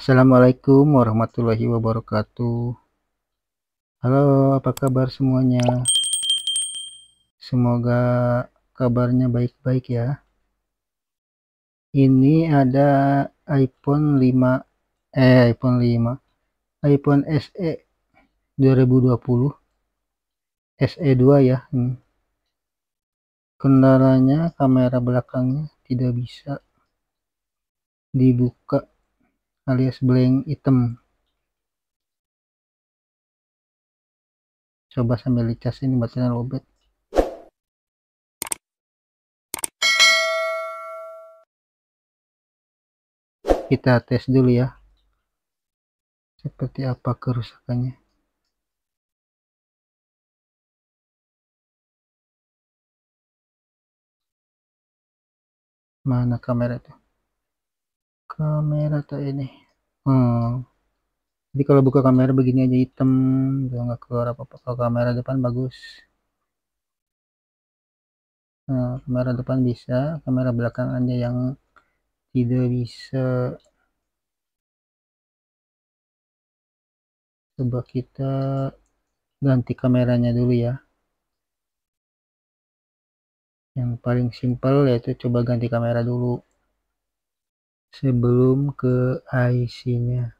Assalamualaikum warahmatullahi wabarakatuh. Halo, apa kabar semuanya? Semoga kabarnya baik-baik ya. Ini ada iPhone 5, iPhone SE 2020, SE2 ya. Kendalanya kamera belakangnya tidak bisa dibuka alias blank hitam. Coba sambil dicas, ini baterainya lowbat. Kita tes dulu ya, seperti apa kerusakannya. Mana kamera itu? Kamera tak ini. Jadi kalau buka kamera begini aja hitam, nggak keluar apa-apa. Kalau kamera depan bagus. Nah, kamera depan bisa, kamera belakang aja yang tidak bisa. Coba kita ganti kameranya dulu ya. Yang paling simpel yaitu coba ganti kamera dulu sebelum ke IC-nya.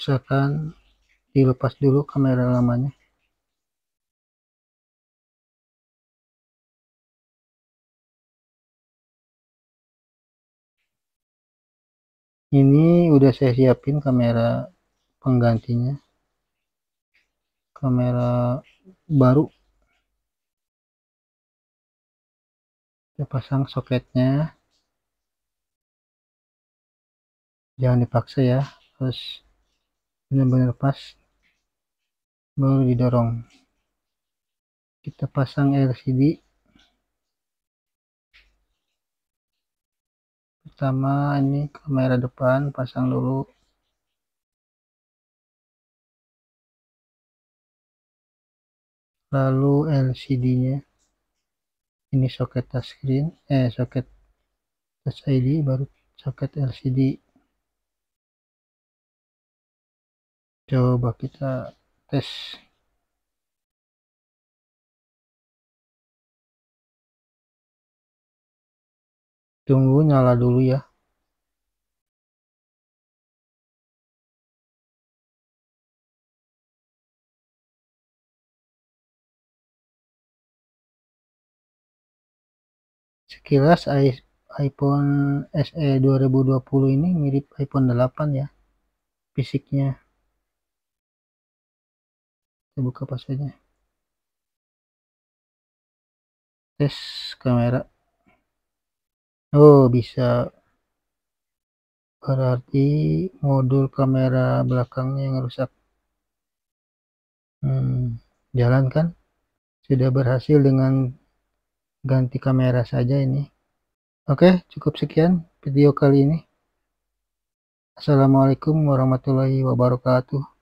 Misalkan dilepas dulu kamera lamanya. Ini udah saya siapin kamera penggantinya, kamera baru. Kita pasang soketnya, jangan dipaksa ya, harus benar-benar pas baru didorong. Kita pasang LCD. Pertama ini kamera depan pasang dulu, lalu LCD-nya. Ini soket touchscreen, soket touch ID, baru soket LCD. Coba kita tes. Tunggu nyala dulu ya. Sekilas iPhone SE 2020 ini mirip iPhone 8 ya fisiknya. Kita buka passwordnya. Tes kamera. Oh, bisa. Berarti modul kamera belakangnya yang rusak. Jalan kan? Sudah berhasil dengan ganti kamera saja ini. Oke, cukup sekian video kali ini. Assalamualaikum warahmatullahi wabarakatuh.